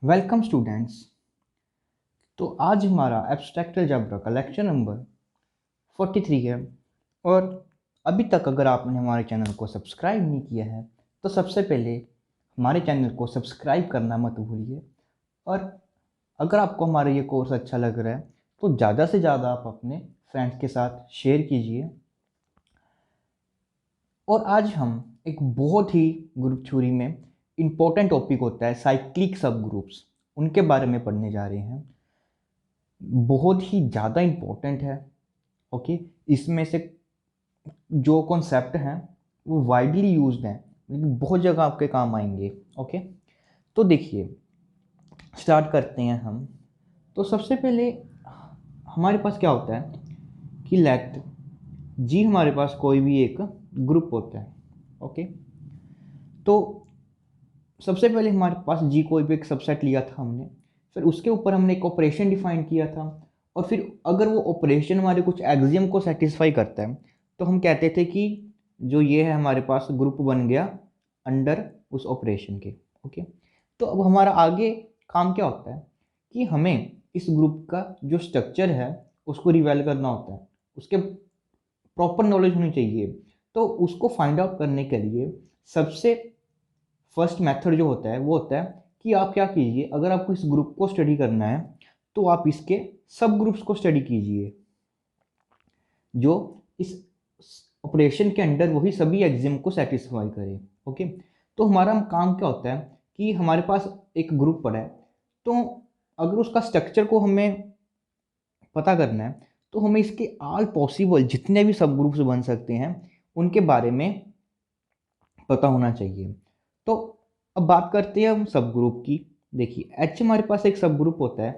Welcome students. तो आज हमारा एब्स्ट्रैक्ट अलजेब्रा का लेक्चर नंबर 43 है। और अभी तक अगर आपने हमारे चैनल को सब्सक्राइब नहीं किया है तो सबसे पहले हमारे चैनल को सब्सक्राइब करना मत भूलिए। और अगर आपको हमारा ये कोर्स अच्छा लग रहा है तो ज़्यादा से ज़्यादा आप अपने फ्रेंड्स के साथ शेयर कीजिए। और आज हम एक बहुत ही ग्रुप थ्योरी में इम्पोर्टेंट टॉपिक होता है साइक्लिक सब ग्रुप्स, उनके बारे में पढ़ने जा रहे हैं। बहुत ही ज़्यादा इम्पोर्टेंट है। ओके, इसमें से जो कॉन्सेप्ट हैं वो वाइडली यूज्ड हैं, लेकिन बहुत जगह आपके काम आएंगे। ओके, तो देखिए स्टार्ट करते हैं हम। तो सबसे पहले हमारे पास क्या होता है कि लेट जी हमारे पास कोई भी एक ग्रुप होता है। ओके, तो सबसे पहले हमारे पास जी कोई भी एक सबसेट लिया था हमने, फिर उसके ऊपर हमने एक ऑपरेशन डिफाइन किया था। और फिर अगर वो ऑपरेशन हमारे कुछ एक्सियम को सेटिस्फाई करता है तो हम कहते थे कि जो ये है हमारे पास ग्रुप बन गया अंडर उस ऑपरेशन के। ओके, तो अब हमारा आगे काम क्या होता है कि हमें इस ग्रुप का जो स्ट्रक्चर है उसको रिवेल करना होता है, उसके प्रॉपर नॉलेज होनी चाहिए। तो उसको फाइंड आउट करने के लिए सबसे फर्स्ट मेथड जो होता है वो होता है कि आप क्या कीजिए, अगर आपको इस ग्रुप को स्टडी करना है तो आप इसके सब ग्रुप्स को स्टडी कीजिए जो इस ऑपरेशन के अंडर वही सभी एग्जिम को सेटिस्फाई करे। ओके, तो हमारा काम क्या होता है कि हमारे पास एक ग्रुप पड़ा है, तो अगर उसका स्ट्रक्चर को हमें पता करना है तो हमें इसके ऑल पॉसिबल जितने भी सब ग्रुप्स बन सकते हैं उनके बारे में पता होना चाहिए। तो अब बात करते हैं हम सब ग्रुप की। देखिए एच हमारे पास एक सब ग्रुप होता है,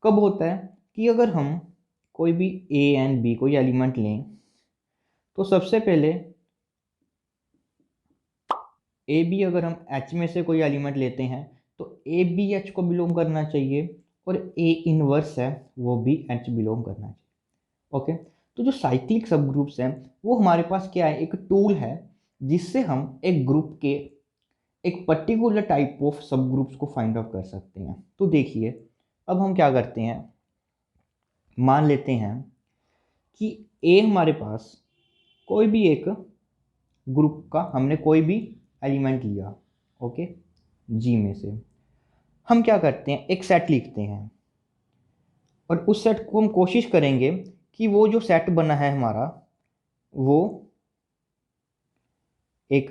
कब होता है कि अगर हम कोई भी ए एंड बी कोई एलिमेंट लें तो सबसे पहले ए बी अगर हम एच में से कोई एलिमेंट लेते हैं तो ए बी एच को बिलोंग करना चाहिए और ए इनवर्स है वो भी एच बिलोंग करना चाहिए। ओके, तो जो साइक्लिक सब ग्रुप्स हैं वो हमारे पास क्या है, एक टूल है जिससे हम एक ग्रुप के एक पर्टिकुलर टाइप ऑफ सब ग्रुप्स को फाइंड आउट कर सकते हैं। तो देखिए अब हम क्या करते हैं, मान लेते हैं कि ए हमारे पास कोई भी एक ग्रुप का हमने कोई भी एलिमेंट लिया। ओके, जी में से हम क्या करते हैं एक सेट लिखते हैं और उस सेट को हम कोशिश करेंगे कि वो जो सेट बना है हमारा वो एक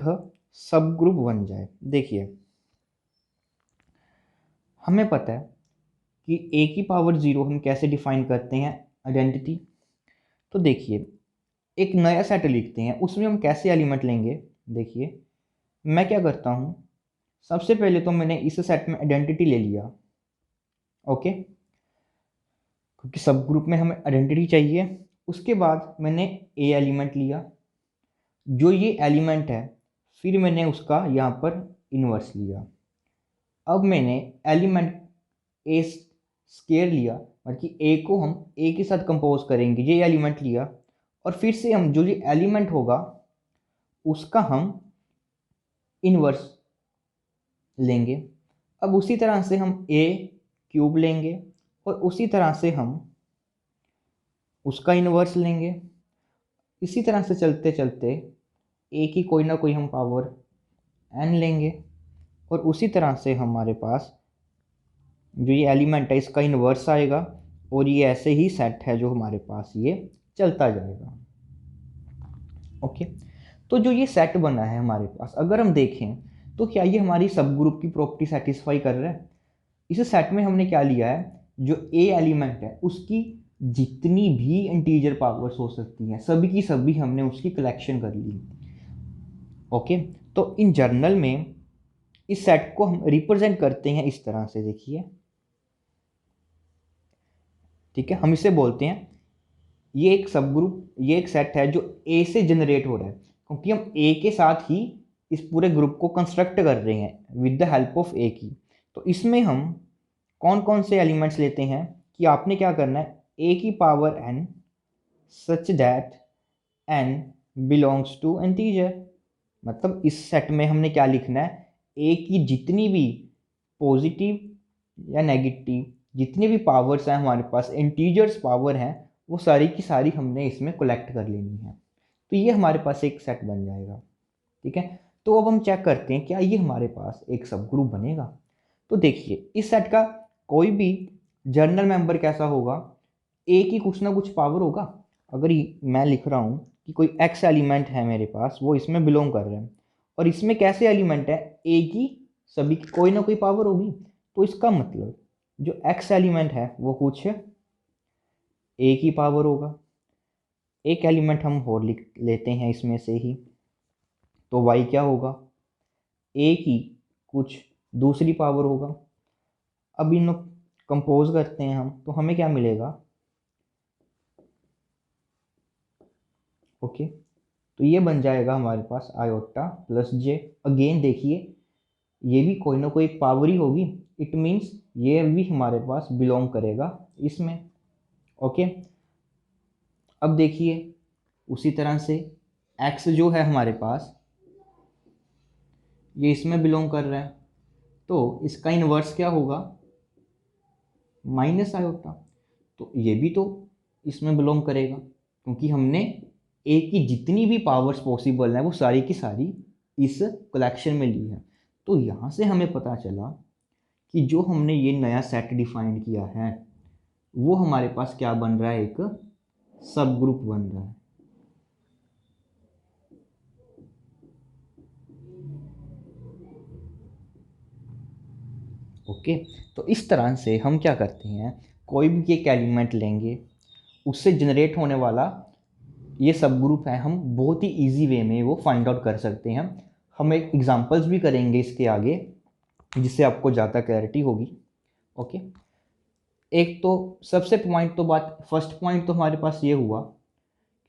सब ग्रुप बन जाए। देखिए हमें पता है कि ए की पावर 0 हम कैसे डिफाइन करते हैं, आइडेंटिटी। तो देखिए एक नया सेट लिखते हैं, उसमें हम कैसे एलिमेंट लेंगे। देखिए मैं क्या करता हूँ, सबसे पहले तो मैंने इस सेट में आइडेंटिटी ले लिया। ओके, क्योंकि सब ग्रुप में हमें आइडेंटिटी चाहिए। उसके बाद मैंने ए एलिमेंट लिया, जो ये एलिमेंट है, फिर मैंने उसका यहाँ पर इन्वर्स लिया। अब मैंने एलिमेंट ए स्केयर लिया, मतलब कि ए को हम ए के साथ कंपोज करेंगे, ये एलिमेंट लिया और फिर से हम जो ये एलिमेंट होगा उसका हम इन्वर्स लेंगे। अब उसी तरह से हम ए क्यूब लेंगे और उसी तरह से हम उसका इन्वर्स लेंगे। इसी तरह से चलते चलते ए की कोई ना कोई हम पावर एन लेंगे और उसी तरह से हमारे पास जो ये एलिमेंट है इसका इन्वर्स आएगा और ये ऐसे ही सेट है जो हमारे पास ये चलता जाएगा। ओके, तो जो ये सेट बना है हमारे पास अगर हम देखें तो क्या ये हमारी सब ग्रुप की प्रॉपर्टी सेटिस्फाई कर रहा है। इस सेट में हमने क्या लिया है, जो ए एलिमेंट है उसकी जितनी भी इंटीजर पावर्स हो सकती हैं सभी की सभी हमने उसकी कलेक्शन कर ली। ओके, तो इन जर्नल में इस सेट को हम रिप्रेजेंट करते हैं इस तरह से, देखिए ठीक है, हम इसे बोलते हैं ये एक सब ग्रुप, ये एक सेट है जो ए से जनरेट हो रहा है क्योंकि हम ए के साथ ही इस पूरे ग्रुप को कंस्ट्रक्ट कर रहे हैं विद द हेल्प ऑफ ए की। तो इसमें हम कौन कौन से एलिमेंट्स लेते हैं कि आपने क्या करना है, ए की power n such that n belongs to integer. मतलब इस सेट में हमने क्या लिखना है, ए की जितनी भी पॉजिटिव या नेगेटिव, जितने भी पावर्स हैं हमारे पास, इंटीजर्स पावर हैं, वो सारी की सारी हमने इसमें कलेक्ट कर लेनी है। तो ये हमारे पास एक सेट बन जाएगा। ठीक है, तो अब हम चेक करते हैं क्या ये हमारे पास एक सब ग्रुप बनेगा। तो देखिए इस सेट का कोई भी जर्नल मेंबर कैसा होगा, एक ही कुछ ना कुछ पावर होगा। अगर मैं लिख रहा हूँ कि कोई एक्स एलिमेंट है मेरे पास, वो इसमें बिलोंग कर रहे हैं, और इसमें कैसे एलिमेंट है, एक ही, सभी की कोई ना कोई पावर होगी। तो इसका मतलब जो एक्स एलिमेंट है वो कुछ एक ही पावर होगा। एक एलिमेंट हम और लिख लेते हैं इसमें से ही, तो वाई क्या होगा, एक ही कुछ दूसरी पावर होगा। अब इन कंपोज करते हैं हम, तो हमें क्या मिलेगा, ओके, तो ये बन जाएगा हमारे पास आयोटा प्लस जे। अगेन देखिए ये भी कोई ना कोई पावर ही होगी, इट मीन्स ये भी हमारे पास बिलोंग करेगा इसमें। ओके, अब देखिए उसी तरह से एक्स जो है हमारे पास, ये इसमें बिलोंग कर रहा है, तो इसका इन्वर्स क्या होगा, माइनस आयोटा। तो ये भी तो इसमें बिलोंग करेगा, क्योंकि हमने ए की जितनी भी पावर्स पॉसिबल हैं वो सारी की सारी इस कलेक्शन में ली है। तो यहाँ से हमें पता चला कि जो हमने ये नया सेट डिफाइन किया है वो हमारे पास क्या बन रहा है, एक सब ग्रुप बन रहा है। ओके, तो इस तरह से हम क्या करते हैं, कोई भी एक एलिमेंट लेंगे, उससे जनरेट होने वाला ये सब ग्रुप है, हम बहुत ही इजी वे में वो फाइंड आउट कर सकते हैं। हम एक एग्जांपल्स भी करेंगे इसके आगे, जिससे आपको ज़्यादा क्लैरिटी होगी। ओके, एक तो सबसे पॉइंट तो बात, फर्स्ट पॉइंट तो हमारे पास ये हुआ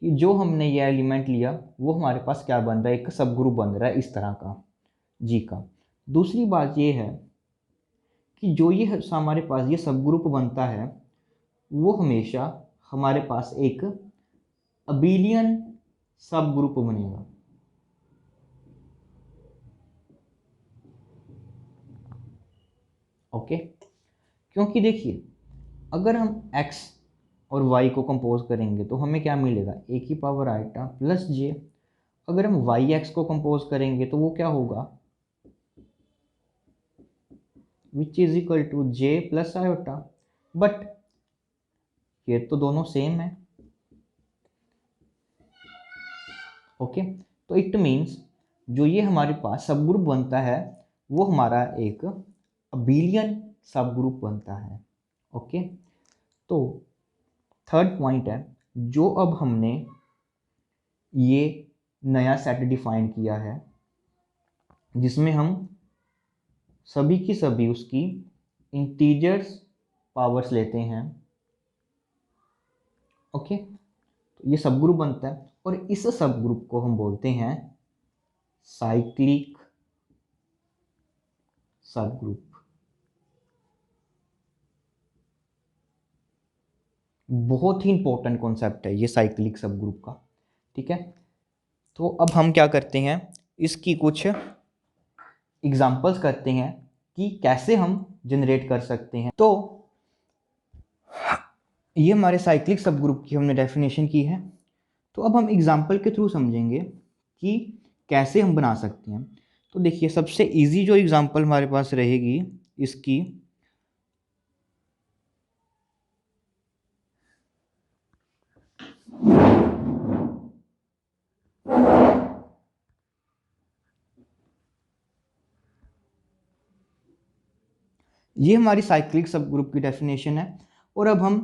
कि जो हमने ये एलिमेंट लिया वो हमारे पास क्या बन रहा है, एक सब ग्रुप बन रहा है इस तरह का जी का। दूसरी बात ये है कि जो ये हमारे पास ये सब ग्रुप बनता है वो हमेशा हमारे पास एक अबिलियन सब ग्रुप बनेगा। ओके, क्योंकि देखिए अगर हम x और y को कंपोज करेंगे तो हमें क्या मिलेगा, ए की पावर आइटा प्लस जे। अगर हम वाई एक्स को कंपोज करेंगे तो वो क्या होगा, which is equal to j plus iota. But ये तो दोनों सेम है। ओके, तो इट मीन्स जो ये हमारे पास सब ग्रुप बनता है वो हमारा एक अबिलियन सब ग्रुप बनता है। ओके, तो थर्ड पॉइंट है, जो अब हमने ये नया सेट डिफाइन किया है जिसमें हम सभी की सभी उसकी इंटीजर्स पावर्स लेते हैं। ओके, तो ये सब ग्रुप बनता है और इस सब ग्रुप को हम बोलते हैं साइक्लिक सब ग्रुप। बहुत ही इंपॉर्टेंट कॉन्सेप्ट है ये साइक्लिक सब ग्रुप का। ठीक है, तो अब हम क्या करते हैं, इसकी कुछ एग्जांपल्स करते हैं कि कैसे हम जनरेट कर सकते हैं। तो ये हमारे साइक्लिक सब ग्रुप की हमने डेफिनेशन की है। तो अब हम एग्जांपल के थ्रू समझेंगे कि कैसे हम बना सकते हैं। तो देखिए सबसे इजी जो एग्जांपल हमारे पास रहेगी इसकी, ये हमारी साइक्लिक सब ग्रुप की डेफिनेशन है। और अब हम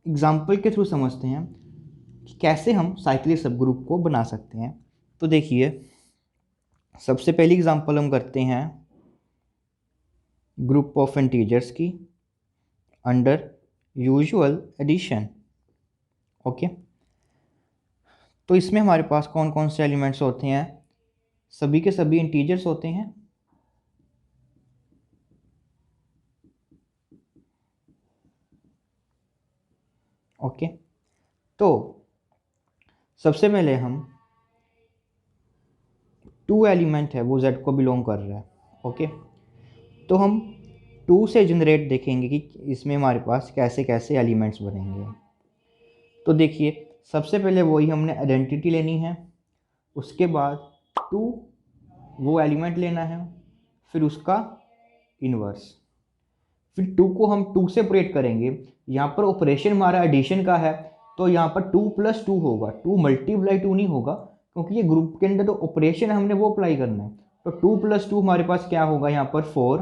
एग्जांपल के थ्रू समझते हैं कि कैसे हम साइक्लिक सब ग्रुप को बना सकते हैं। तो देखिए सबसे पहली एग्जांपल हम करते हैं ग्रुप ऑफ इंटीजर्स की अंडर यूजुअल एडिशन। ओके, तो इसमें हमारे पास कौन कौन से एलिमेंट्स होते हैं, सभी के सभी इंटीजर्स होते हैं। ओके, तो सबसे पहले हम टू एलिमेंट है वो z को बिलोंग कर रहा है। ओके, तो हम 2 से जनरेट देखेंगे कि इसमें हमारे पास कैसे कैसे एलिमेंट्स बनेंगे। तो देखिए सबसे पहले वही हमने आइडेंटिटी लेनी है, उसके बाद 2 वो एलिमेंट लेना है, फिर उसका इन्वर्स, फिर 2 को हम 2 से ऑपरेट करेंगे। यहाँ पर ऑपरेशन हमारा एडिशन का है तो यहाँ पर 2 + 2 होगा, 2 × 2 नहीं होगा क्योंकि ये ग्रुप के अंदर तो ऑपरेशन हमने वो अप्लाई करना है। तो 2 + 2 हमारे पास क्या होगा यहाँ पर 4,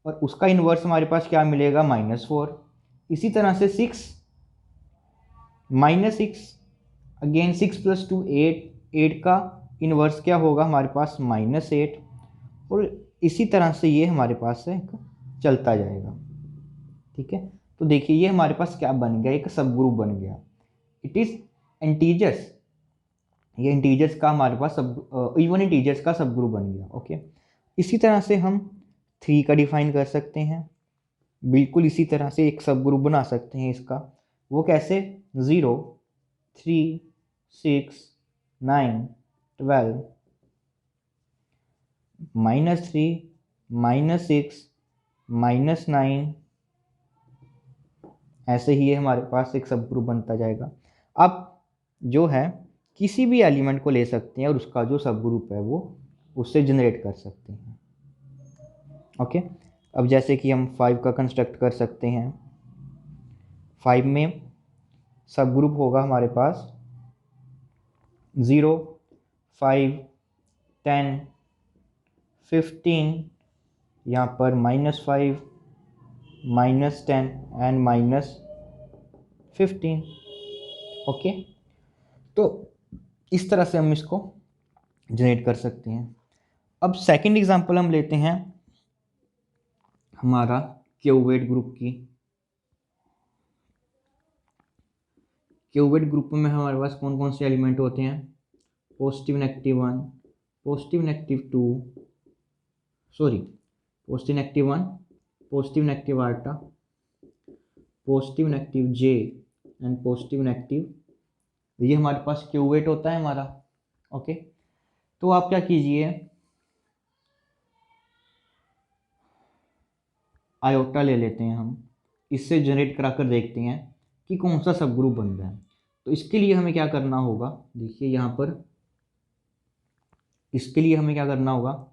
और उसका इन्वर्स हमारे पास क्या मिलेगा -4। इसी तरह से 6 -6, अगेन 6 + 2 8, 8 का इन्वर्स क्या होगा हमारे पास -8, और इसी तरह से ये हमारे पास है चलता जाएगा। ठीक है, तो देखिए ये हमारे पास क्या बन गया, एक सब ग्रुप बन गया। इट इज़ इंटीजर्स, ये इंटीजर्स का हमारे पास सब इवन इंटीजर्स का सब ग्रुप बन गया। ओके, इसी तरह से हम 3 का डिफाइन कर सकते हैं, बिल्कुल इसी तरह से एक सब ग्रुप बना सकते हैं इसका। वो कैसे, 0 3 6 9 12 -3 -6 -9, ऐसे ही ये हमारे पास एक सब ग्रुप बनता जाएगा। अब जो है किसी भी एलिमेंट को ले सकते हैं और उसका जो सब ग्रुप है वो उससे जनरेट कर सकते हैं। ओके, अब जैसे कि हम 5 का कंस्ट्रक्ट कर सकते हैं। 5 में सब ग्रुप होगा हमारे पास 0 5 10 15, यहाँ पर -5 -10 एंड -15। ओके, तो इस तरह से हम इसको जनरेट कर सकते हैं। अब सेकंड एग्जांपल हम लेते हैं हमारा क्यूवेट ग्रुप की। क्यूवेट ग्रुप में हमारे पास कौन कौन से एलिमेंट होते हैं, positive negative 1, positive negative 2, sorry positive negative 1, positive negative ultra, positive negative J and positive negative, ये हमारे पास क्यूवेट होता है हमारा। ओके, तो आप क्या कीजिए, आयोटा ले लेते हैं हम, इससे जनरेट कराकर देखते हैं कि कौन सा सब ग्रुप बन रहा है। तो इसके लिए हमें क्या करना होगा, देखिए यहाँ पर इसके लिए हमें क्या करना होगा,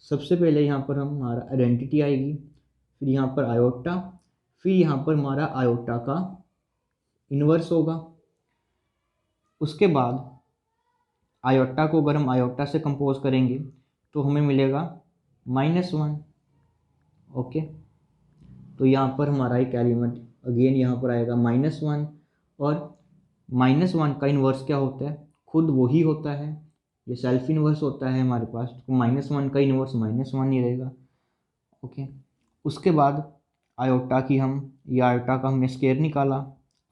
सबसे पहले यहाँ पर हमारा आइडेंटिटी आएगी, फिर यहाँ पर आयोटा, फिर यहाँ पर हमारा आयोटा का इन्वर्स होगा। उसके बाद आयोटा को अगर हम आयोटा से कंपोज करेंगे तो हमें मिलेगा -1। ओके, तो यहाँ पर हमारा एक एलिमेंट अगेन यहाँ पर आएगा -1, और -1 का इन्वर्स क्या होता है, खुद वही होता है, ये सेल्फ इन्वर्स होता है हमारे पास, तो -1 का इन्वर्स -1 ही रहेगा। ओके, उसके बाद आयोटा की हम, ये आयोटा का हमने स्केयर निकाला,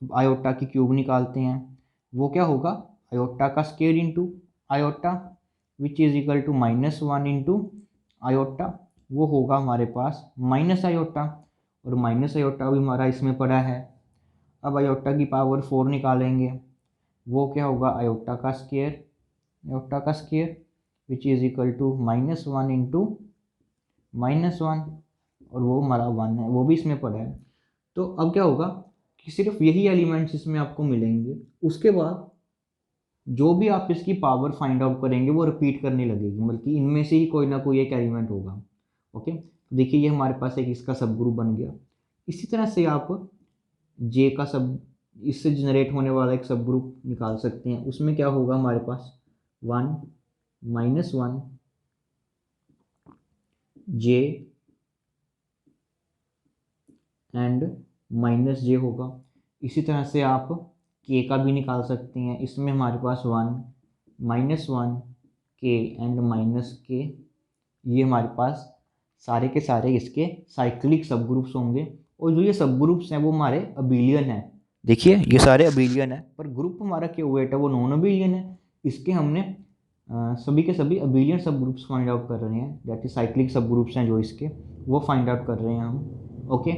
अब आयोटा की क्यूब निकालते हैं, वो क्या होगा, आयोटा का square into iota which is equal to -1 into iota, वो होगा हमारे पास माइनस आयोटा, और माइनस आयोटा भी हमारा इसमें पड़ा है। अब आयोटा की पावर 4 निकालेंगे, वो क्या होगा, आयोटा का स्केयर, आयोटा का square which is equal to -1 into -1, और वो हमारा 1 है, वो भी इसमें पड़ा है। तो अब क्या होगा कि सिर्फ यही एलिमेंट्स इसमें आपको मिलेंगे, उसके बाद जो भी आप इसकी पावर फाइंड आउट करेंगे वो रिपीट करने लगेगी, बल्कि इनमें से ही कोई ना कोई एक एलिमेंट होगा। ओके, देखिए ये हमारे पास एक इसका सब ग्रुप बन गया। इसी तरह से आप जे का सब, इससे जनरेट होने वाला एक सब ग्रुप निकाल सकते हैं। उसमें क्या होगा हमारे पास 1 -1 जे एंड -j होगा। इसी तरह से आप के का भी निकाल सकते हैं, इसमें हमारे पास 1 -1 के एंड -k, ये हमारे पास सारे के सारे इसके साइक्लिक सब ग्रुप्स होंगे। और जो ये सब ग्रुप्स हैं वो हमारे अबिलियन है, देखिए ये सारे अबिलियन है, पर ग्रुप हमारा क्यूवेट है वो नॉन अबिलियन है। इसके हमने सभी के सभी अबिलियन सब ग्रुप्स फाइंड आउट कर रहे हैं, दैट इज साइक्लिक सब ग्रुप्स हैं जो इसके, वो फाइंड आउट कर रहे हैं हम। ओके,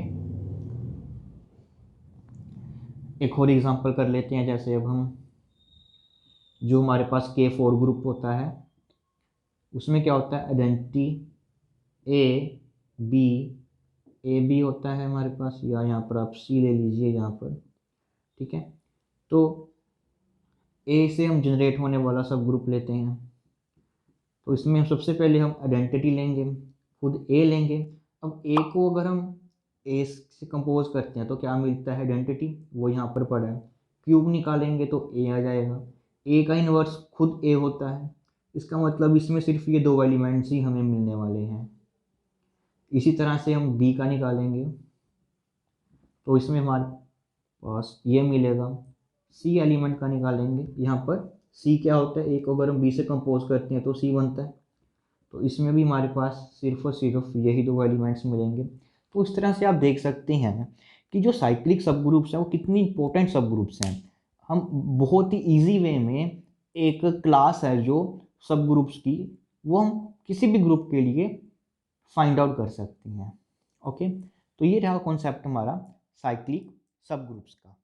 एक और एग्जांपल कर लेते हैं, जैसे अब हम, जो हमारे पास K4 ग्रुप होता है उसमें क्या होता है, identity a b, a b होता है हमारे पास, या यहाँ पर आप सी ले लीजिए यहाँ पर, ठीक है। तो ए से हम जनरेट होने वाला सब ग्रुप लेते हैं। तो इसमें हम सबसे पहले हम आइडेंटिटी लेंगे, खुद ए लेंगे। अब ए को अगर हम ए से कंपोज करते हैं तो क्या मिलता है, आइडेंटिटी, वो यहाँ पर पड़ा है। क्यूब निकालेंगे तो ए आ जाएगा। ए का इन्वर्स खुद ए होता है, इसका मतलब इसमें सिर्फ ये दो एलिमेंट्स ही हमें मिलने वाले हैं। इसी तरह से हम बी का निकालेंगे तो इसमें हमारे पास ये मिलेगा। सी एलिमेंट का निकालेंगे, यहाँ पर सी क्या होता है, ए को अगर हम बी से कंपोज करते हैं तो सी बनता है। तो इसमें भी हमारे पास सिर्फ और सिर्फ यही दो एलिमेंट्स मिलेंगे। तो इस तरह से आप देख सकते हैं कि जो साइक्लिक सब ग्रुप्स हैं वो कितनी इंपॉर्टेंट सब ग्रुप्स हैं। हम बहुत ही इजी वे में एक क्लास है जो सब ग्रुप्स की, वो हम किसी भी ग्रुप के लिए फाइंड आउट कर सकते हैं। ओके, तो ये रहा कॉन्सेप्ट हमारा साइक्लिक सब ग्रुप्स का।